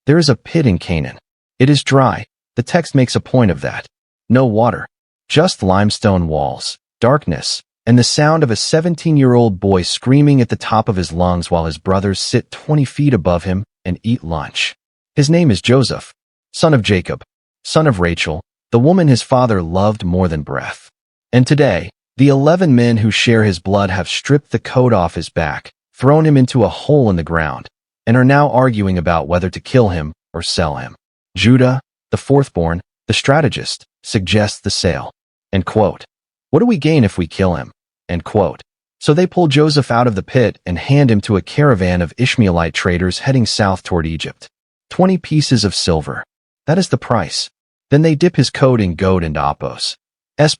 There is a pit in Canaan. It is dry. The text makes a point of that. No water. Just limestone walls, darkness, and the sound of a 17-year-old boy screaming at the top of his lungs while his brothers sit 20 feet above him and eat lunch. His name is Joseph, son of Jacob, son of Rachel, the woman his father loved more than breath. And today, the 11 men who share his blood have stripped the coat off his back, thrown him into a hole in the ground, and are now arguing about whether to kill him or sell him. Judah, the fourthborn, the strategist, suggests the sale. End quote. What do we gain if we kill him? End quote. So they pull Joseph out of the pit and hand him to a caravan of Ishmaelite traders heading south toward Egypt. 20 pieces of silver. That is the price. Then they dip his coat in goat and opos'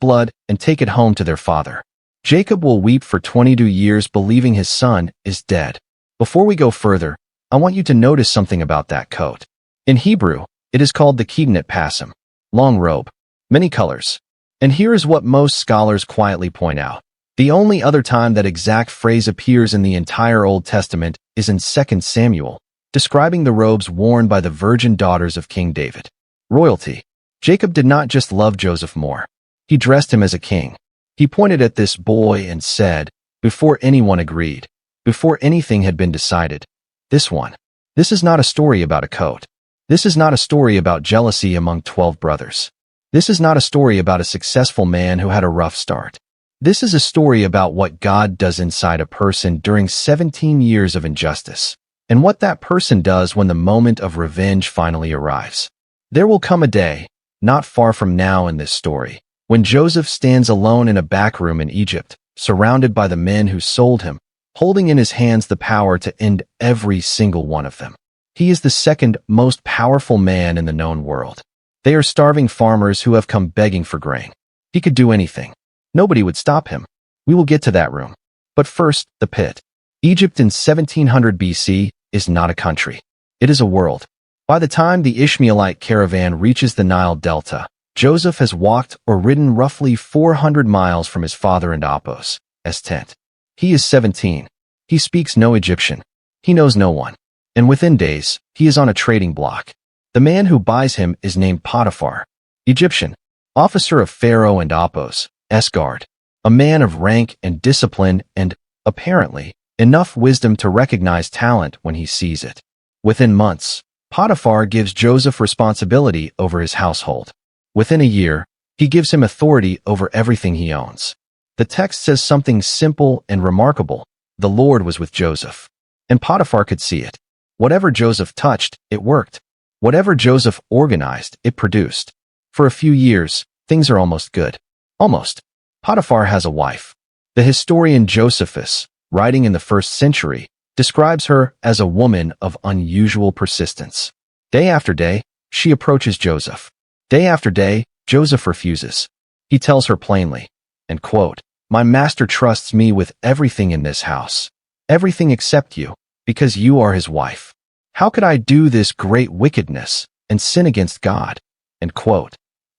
blood and take it home to their father. Jacob will weep for 22 years believing his son is dead. Before we go further, I want you to notice something about that coat. In Hebrew, it is called the Canaanite pasim, long robe, many colors. And here is what most scholars quietly point out. The only other time that exact phrase appears in the entire Old Testament is in 2 Samuel, describing the robes worn by the virgin daughters of King David. Royalty. Jacob did not just love Joseph more. He dressed him as a king. He pointed at this boy and said, before anyone agreed, before anything had been decided, this one. This is not a story about a coat. This is not a story about jealousy among 12 brothers. This is not a story about a successful man who had a rough start. This is a story about what God does inside a person during 17 years of injustice, and what that person does when the moment of revenge finally arrives. There will come a day, not far from now in this story, when Joseph stands alone in a back room in Egypt, surrounded by the men who sold him, holding in his hands the power to end every single one of them. He is the second most powerful man in the known world. They are starving farmers who have come begging for grain. He could do anything. Nobody would stop him. We will get to that room. But first, the pit. Egypt in 1700 BC is not a country. It is a world. By the time the Ishmaelite caravan reaches the Nile Delta, Joseph has walked or ridden roughly 400 miles from his father and opos' tent. He is 17. He speaks no Egyptian. He knows no one. And within days, he is on a trading block. The man who buys him is named Potiphar, Egyptian, officer of Pharaoh and opos' guard, a man of rank and discipline and, apparently, enough wisdom to recognize talent when he sees it. Within months, Potiphar gives Joseph responsibility over his household. Within a year, he gives him authority over everything he owns. The text says something simple and remarkable. The Lord was with Joseph. And Potiphar could see it. Whatever Joseph touched, it worked. Whatever Joseph organized, it produced. For a few years, things are almost good. Almost. Potiphar has a wife. The historian Josephus, writing in the 1st century, describes her as a woman of unusual persistence. Day after day, she approaches Joseph. Day after day, Joseph refuses. He tells her plainly, and quote, "My master trusts me with everything in this house. Everything except you, because you are his wife. How could I do this great wickedness and sin against God?" End quote.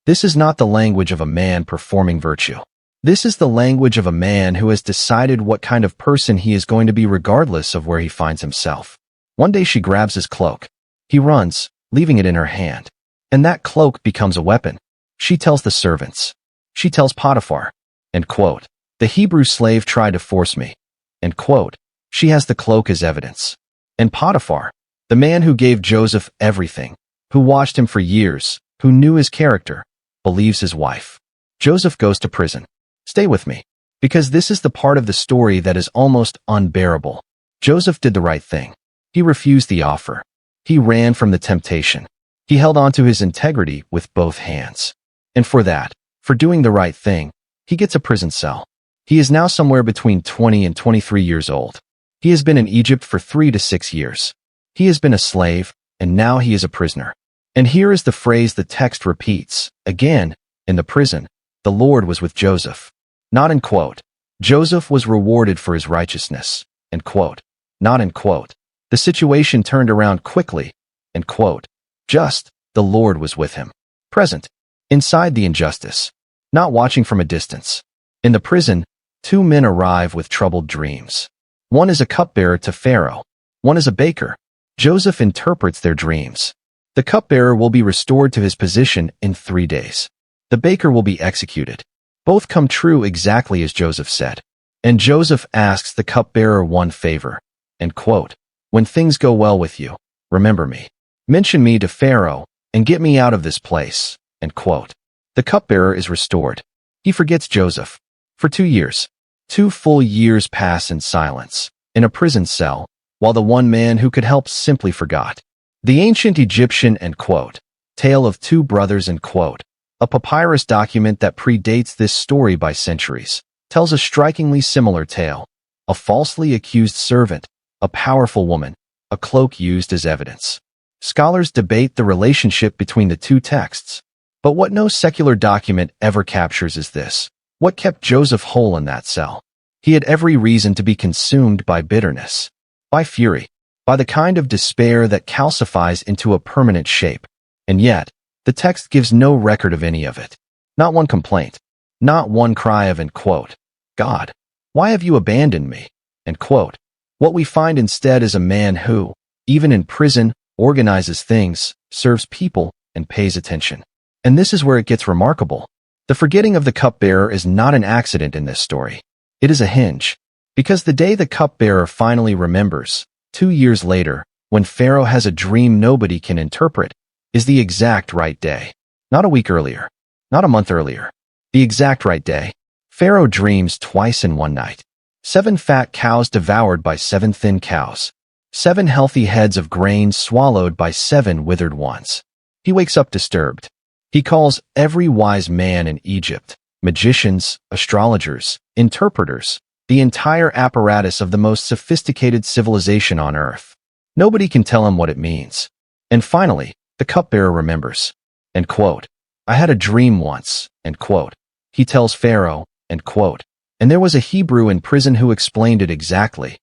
This is not the language of a man performing virtue. This is the language of a man who has decided what kind of person he is going to be regardless of where he finds himself. One day she grabs his cloak. He runs, leaving it in her hand. And that cloak becomes a weapon. She tells the servants. She tells Potiphar. End quote. "The Hebrew slave tried to force me." End quote. She has the cloak as evidence. And Potiphar, the man who gave Joseph everything, who watched him for years, who knew his character, believes his wife. Joseph goes to prison. Stay with me, because this is the part of the story that is almost unbearable. Joseph did the right thing. He refused the offer. He ran from the temptation. He held on to his integrity with both hands. And for that, for doing the right thing, he gets a prison cell. He is now somewhere between 20 and 23 years old. He has been in Egypt for 3 to 6 years. He has been a slave, and now he is a prisoner. And here is the phrase the text repeats. Again, in the prison, the Lord was with Joseph. Not in quote. Joseph was rewarded for his righteousness. End quote. Not in quote. The situation turned around quickly. End quote. Just, the Lord was with him. Present. Inside the injustice. Not watching from a distance. In the prison, 2 men arrive with troubled dreams. One is a cupbearer to Pharaoh. One is a baker. Joseph interprets their dreams. The cupbearer will be restored to his position in 3 days. The baker will be executed. Both come true exactly as Joseph said. And Joseph asks the cupbearer one favor. And quote, "When things go well with you, remember me. Mention me to Pharaoh and get me out of this place." End quote. The cupbearer is restored. He forgets Joseph. For 2 years. 2 full years pass in silence, in a prison cell, while the one man who could help simply forgot. The ancient Egyptian end quote, tale of 2 brothers end quote, a papyrus document that predates this story by centuries, tells a strikingly similar tale. A falsely accused servant, a powerful woman, a cloak used as evidence. Scholars debate the relationship between the 2 texts. But what no secular document ever captures is this. What kept Joseph whole in that cell? He had every reason to be consumed by bitterness, by fury, by the kind of despair that calcifies into a permanent shape. And yet, the text gives no record of any of it. Not one complaint. Not one cry of end quote, "God, why have you abandoned me?" End quote. What we find instead is a man who, even in prison, organizes things, serves people, and pays attention. And this is where it gets remarkable. The forgetting of the cupbearer is not an accident in this story. It is a hinge. Because the day the cupbearer finally remembers, 2 years later, when Pharaoh has a dream nobody can interpret, is the exact right day. Not a week earlier. Not a month earlier. The exact right day. Pharaoh dreams twice in one night. 7 fat cows devoured by 7 thin cows. 7 healthy heads of grain swallowed by 7 withered ones. He wakes up disturbed. He calls every wise man in Egypt, magicians, astrologers, interpreters, the entire apparatus of the most sophisticated civilization on earth. Nobody can tell him what it means. And finally, the cupbearer remembers. End quote. "I had a dream once." End quote. He tells Pharaoh. End quote. And there was a Hebrew in prison who explained it exactly.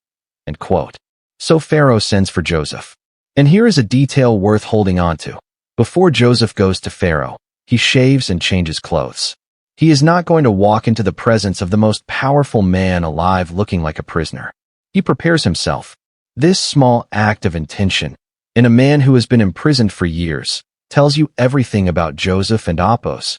End quote. So Pharaoh sends for Joseph. And here is a detail worth holding on to. Before Joseph goes to Pharaoh, he shaves and changes clothes. He is not going to walk into the presence of the most powerful man alive looking like a prisoner. He prepares himself. This small act of intention, in a man who has been imprisoned for years, tells you everything about Joseph and Apos'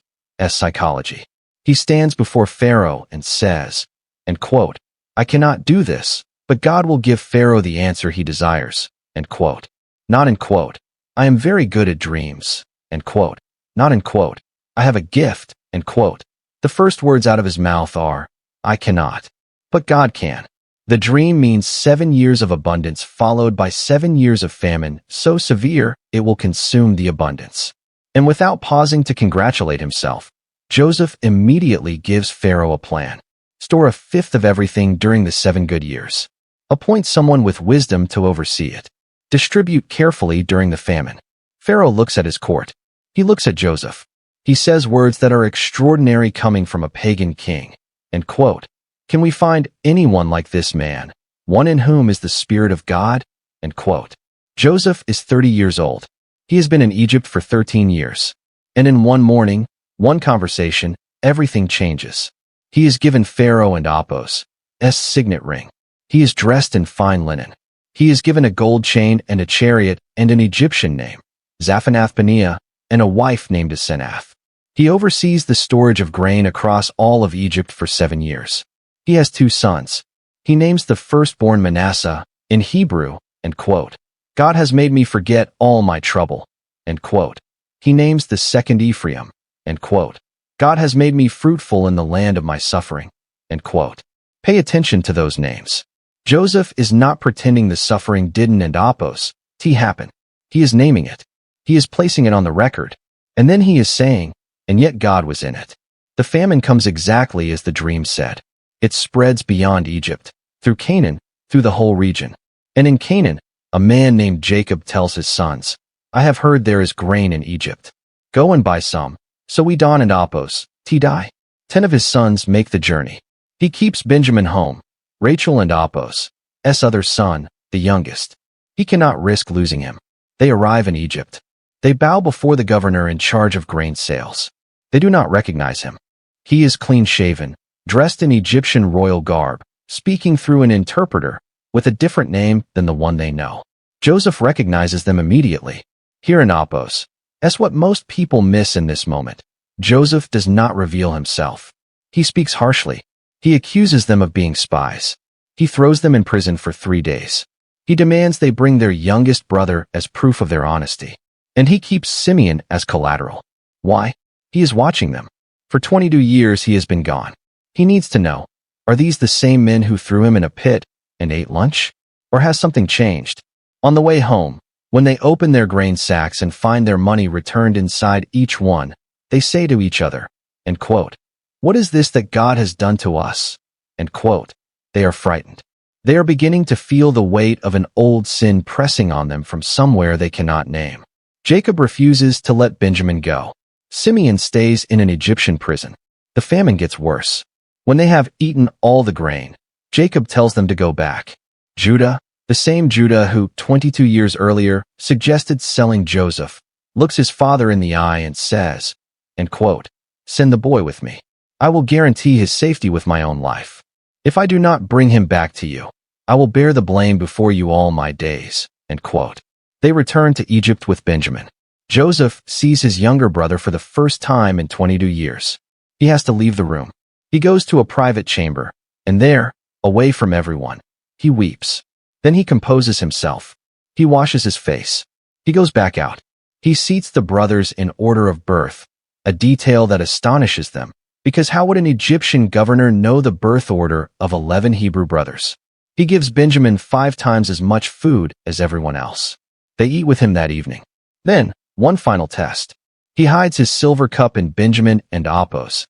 psychology. He stands before Pharaoh and says, end quote, "I cannot do this, but God will give Pharaoh the answer he desires." End quote. Not end quote. "I am very good at dreams." End quote. Not end quote. "I have a gift." End quote. The first words out of his mouth are, "I cannot. But God can." The dream means 7 years of abundance followed by 7 years of famine, so severe it will consume the abundance. And without pausing to congratulate himself, Joseph immediately gives Pharaoh a plan. Store a fifth of everything during the 7 good years. Appoint someone with wisdom to oversee it. Distribute carefully during the famine. Pharaoh looks at his court. He looks at Joseph. He says words that are extraordinary coming from a pagan king. End quote. "Can we find anyone like this man, one in whom is the Spirit of God?" End quote. Joseph is 30 years old. He has been in Egypt for 13 years. And in one morning, one conversation, everything changes. He is given Pharaoh and Apos' signet ring. He is dressed in fine linen. He is given a gold chain and a chariot and an Egyptian name, Zaphenath-Paneah, and a wife named Asenath. He oversees the storage of grain across all of Egypt for 7 years. He has 2 sons. He names the firstborn Manasseh, in Hebrew, end quote, "God has made me forget all my trouble." End quote. He names the second Ephraim, end quote, "God has made me fruitful in the land of my suffering." End quote. Pay attention to those names. Joseph is not pretending the suffering didn't and Apos' happen. He is naming it. He is placing it on the record. And then he is saying, and yet God was in it. The famine comes exactly as the dream said. It spreads beyond Egypt, through Canaan, through the whole region. And in Canaan, a man named Jacob tells his sons, "I have heard there is grain in Egypt. Go and buy some." So we Don and Apos' die. 10 of his sons make the journey. He keeps Benjamin home, Rachel and Apos' other son, the youngest. He cannot risk losing him. They arrive in Egypt. They bow before the governor in charge of grain sales. They do not recognize him. He is clean-shaven, dressed in Egyptian royal garb, speaking through an interpreter, with a different name than the one they know. Joseph recognizes them immediately. Here in Apos, that's what most people miss in this moment. Joseph does not reveal himself. He speaks harshly. He accuses them of being spies. He throws them in prison for 3 days. He demands they bring their youngest brother as proof of their honesty. And he keeps Simeon as collateral. Why? He is watching them. For 22 years he has been gone. He needs to know, are these the same men who threw him in a pit and ate lunch? Or has something changed? On the way home, when they open their grain sacks and find their money returned inside each one, they say to each other, and quote, "What is this that God has done to us?" And quote, they are frightened. They are beginning to feel the weight of an old sin pressing on them from somewhere they cannot name. Jacob refuses to let Benjamin go. Simeon stays in an Egyptian prison. The famine gets worse. When they have eaten all the grain, Jacob tells them to go back. Judah, the same Judah who 22 years earlier suggested selling Joseph, looks his father in the eye and says, and quote, "Send the boy with me. I will guarantee his safety with my own life. If I do not bring him back to you, I will bear the blame before you all my days." End quote. They return to Egypt with Benjamin. Joseph sees his younger brother for the first time in 22 years. He has to leave the room. He goes to a private chamber, and there, away from everyone, he weeps. Then he composes himself. He washes his face. He goes back out. He seats the brothers in order of birth, a detail that astonishes them, because how would an Egyptian governor know the birth order of 11 Hebrew brothers? He gives Benjamin 5 times as much food as everyone else. They eat with him that evening. Then, one final test. He hides his silver cup in Benjamin and Apos'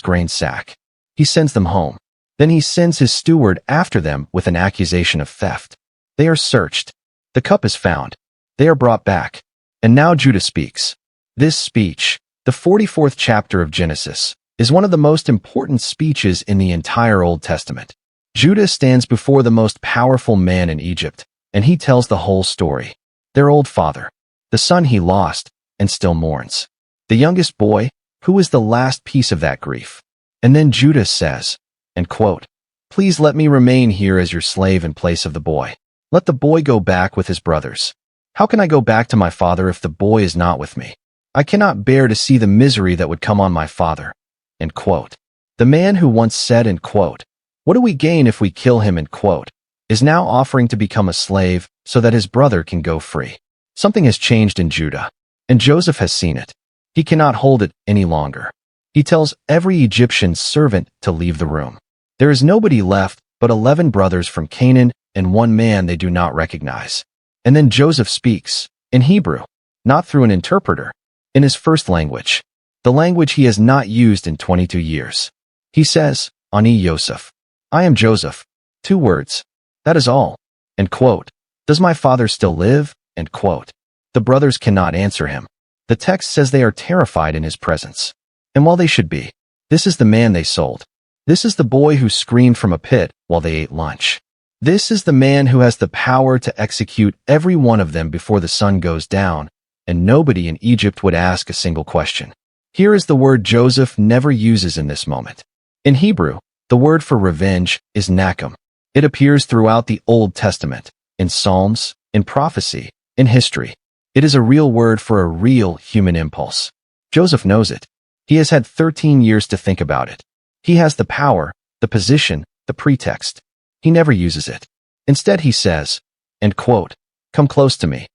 grain sack. He sends them home. Then he sends his steward after them with an accusation of theft. They are searched. The cup is found. They are brought back. And now Judah speaks. This speech, the 44th chapter of Genesis, is one of the most important speeches in the entire Old Testament. Judah stands before the most powerful man in Egypt, and he tells the whole story. Their old father, the son he lost, and still mourns. The youngest boy, who is the last piece of that grief. And then Judah says, and quote, "Please let me remain here as your slave in place of the boy. Let the boy go back with his brothers. How can I go back to my father if the boy is not with me? I cannot bear to see the misery that would come on my father." End quote. The man who once said, end quote, "What do we gain if we kill him?" end quote, is now offering to become a slave so that his brother can go free. Something has changed in Judah, and Joseph has seen it. He cannot hold it any longer. He tells every Egyptian servant to leave the room. There is nobody left but 11 brothers from Canaan and one man they do not recognize. And then Joseph speaks, in Hebrew, not through an interpreter, in his first language, the language he has not used in 22 years. He says, Ani Yosef, I am Joseph. 2 words. That is all. End quote. Does my father still live? End quote. The brothers cannot answer him. The text says they are terrified in his presence. And while they should be, this is the man they sold. This is the boy who screamed from a pit while they ate lunch. This is the man who has the power to execute every one of them before the sun goes down, and nobody in Egypt would ask a single question. Here is the word Joseph never uses in this moment. In Hebrew, the word for revenge is nakum. It appears throughout the Old Testament, in Psalms, in prophecy, in history. It is a real word for a real human impulse. Joseph knows it. He has had 13 years to think about it. He has the power, the position, the pretext. He never uses it. Instead he says, end quote, come close to me,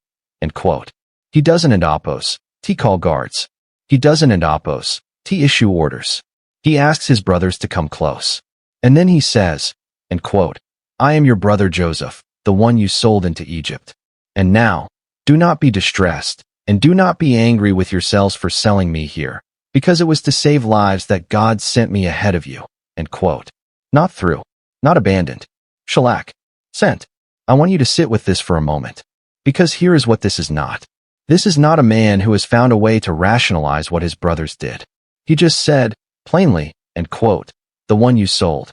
end quote. He doesn't end Apos, T call guards. He doesn't end Apos, T issue orders. He asks his brothers to come close. And then he says, end quote, I am your brother Joseph, the one you sold into Egypt. And now, do not be distressed, and do not be angry with yourselves for selling me here, because it was to save lives that God sent me ahead of you, end quote. Not through, not abandoned. Shalak, sent. I want you to sit with this for a moment, because here is what this is not. This is not a man who has found a way to rationalize what his brothers did. He just said, plainly, end quote, the one you sold,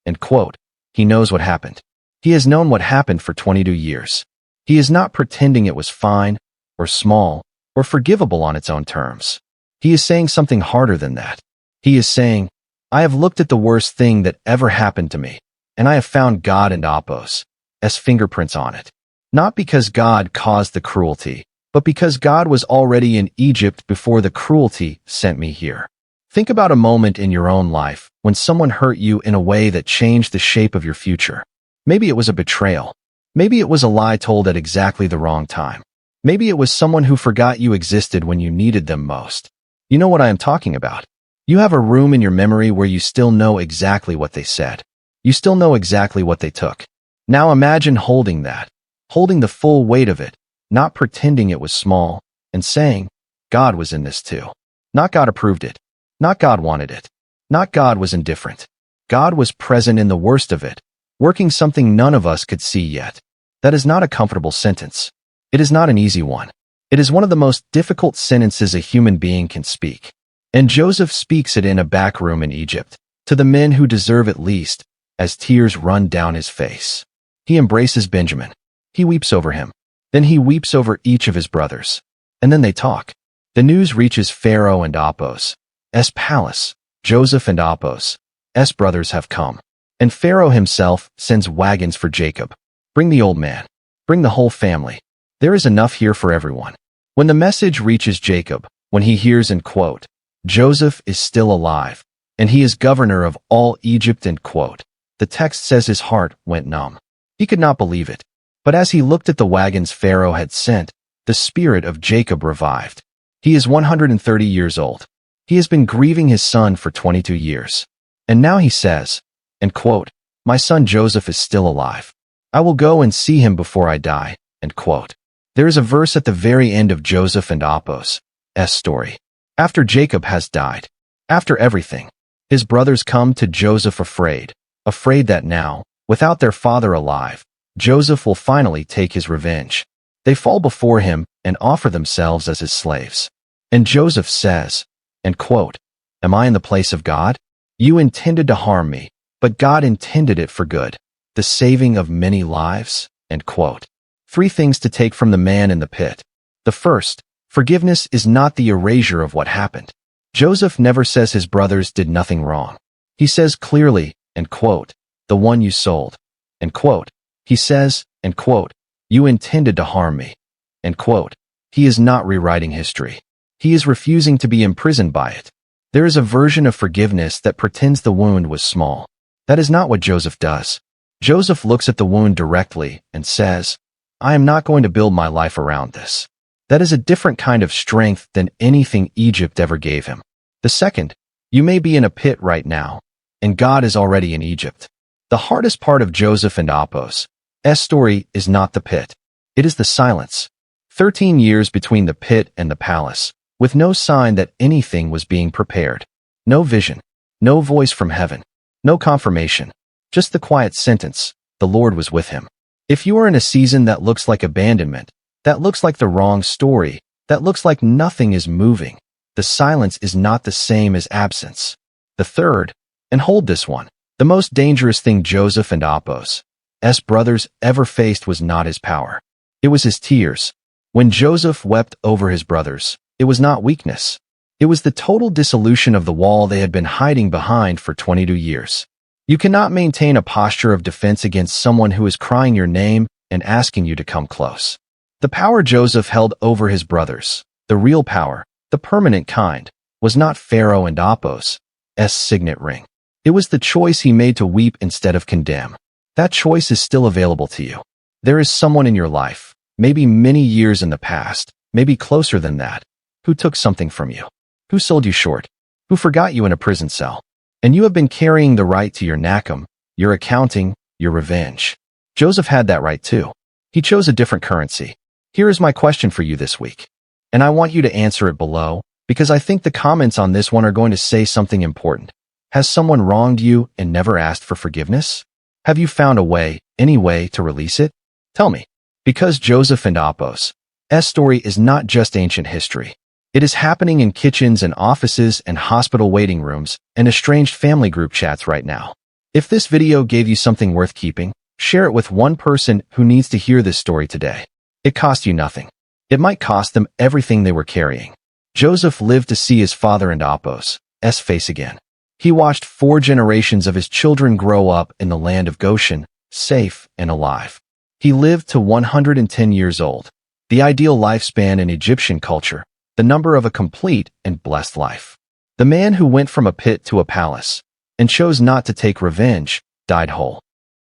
end quote. He knows what happened. He has known what happened for 22 years. He is not pretending it was fine, or small, or forgivable on its own terms. He is saying something harder than that. He is saying, I have looked at the worst thing that ever happened to me, and I have found God and Apos' fingerprints on it. Not because God caused the cruelty, but because God was already in Egypt before the cruelty sent me here. Think about a moment in your own life when someone hurt you in a way that changed the shape of your future. Maybe it was a betrayal. Maybe it was a lie told at exactly the wrong time. Maybe it was someone who forgot you existed when you needed them most. You know what I am talking about. You have a room in your memory where you still know exactly what they said. You still know exactly what they took. Now imagine holding that, holding the full weight of it, not pretending it was small, and saying, God was in this too. Not God approved it. Not God wanted it. Not God was indifferent. God was present in the worst of it, working something none of us could see yet. That is not a comfortable sentence. It is not an easy one. It is one of the most difficult sentences a human being can speak. And Joseph speaks it in a back room in Egypt, to the men who deserve it least, as tears run down his face. He embraces Benjamin. He weeps over him. Then he weeps over each of his brothers. And then they talk. The news reaches Pharaoh and Apos' palace. Joseph and Apos' brothers have come. And Pharaoh himself sends wagons for Jacob. Bring the old man. Bring the whole family. There is enough here for everyone. When the message reaches Jacob, when he hears and quote, Joseph is still alive, and he is governor of all Egypt and quote, the text says his heart went numb. He could not believe it. But as he looked at the wagons Pharaoh had sent, the spirit of Jacob revived. He is 130 years old. He has been grieving his son for 22 years. And now he says, and quote, my son Joseph is still alive. I will go and see him before I die, and quote. There is a verse at the very end of Joseph and Apos' story. After Jacob has died, after everything, his brothers come to Joseph afraid that now, without their father alive, Joseph will finally take his revenge. They fall before him and offer themselves as his slaves. And Joseph says, and quote, am I in the place of God? You intended to harm me, but God intended it for good, the saving of many lives, end quote. 3 things to take from the man in the pit. The first, forgiveness is not the erasure of what happened. Joseph never says his brothers did nothing wrong. He says clearly, and quote, the one you sold, end quote. He says, and quote, you intended to harm me, end quote. He is not rewriting history. He is refusing to be imprisoned by it. There is a version of forgiveness that pretends the wound was small. That is not what Joseph does. Joseph looks at the wound directly and says, I am not going to build my life around this. That is a different kind of strength than anything Egypt ever gave him. The second, you may be in a pit right now, and God is already in Egypt. The hardest part of Joseph and Apos' story is not the pit. It is the silence. 13 years between the pit and the palace, with no sign that anything was being prepared. No vision, no voice from heaven, no confirmation, just the quiet sentence, the Lord was with him. If you are in a season that looks like abandonment, that looks like the wrong story, that looks like nothing is moving, the silence is not the same as absence. The third, and hold this one, the most dangerous thing Joseph and Apos' brothers ever faced was not his power. It was his tears. When Joseph wept over his brothers, it was not weakness. It was the total dissolution of the wall they had been hiding behind for 22 years. You cannot maintain a posture of defense against someone who is crying your name and asking you to come close. The power Joseph held over his brothers, the real power, the permanent kind, was not Pharaoh and Apos' signet ring. It was the choice he made to weep instead of condemn. That choice is still available to you. There is someone in your life, maybe many years in the past, maybe closer than that, who took something from you, who sold you short, who forgot you in a prison cell. And you have been carrying the right to your nakum, your accounting, your revenge. Joseph had that right too. He chose a different currency. Here is my question for you this week. And I want you to answer it below, because I think the comments on this one are going to say something important. Has someone wronged you and never asked for forgiveness? Have you found a way, any way, to release it? Tell me. Because Joseph and Apos' story is not just ancient history. It is happening in kitchens and offices and hospital waiting rooms and estranged family group chats right now. If this video gave you something worth keeping, share it with one person who needs to hear this story today. It cost you nothing. It might cost them everything they were carrying. Joseph lived to see his father and Apos' face again. He watched 4 generations of his children grow up in the land of Goshen, safe and alive. He lived to 110 years old, the ideal lifespan in Egyptian culture, the number of a complete and blessed life. The man who went from a pit to a palace and chose not to take revenge died whole.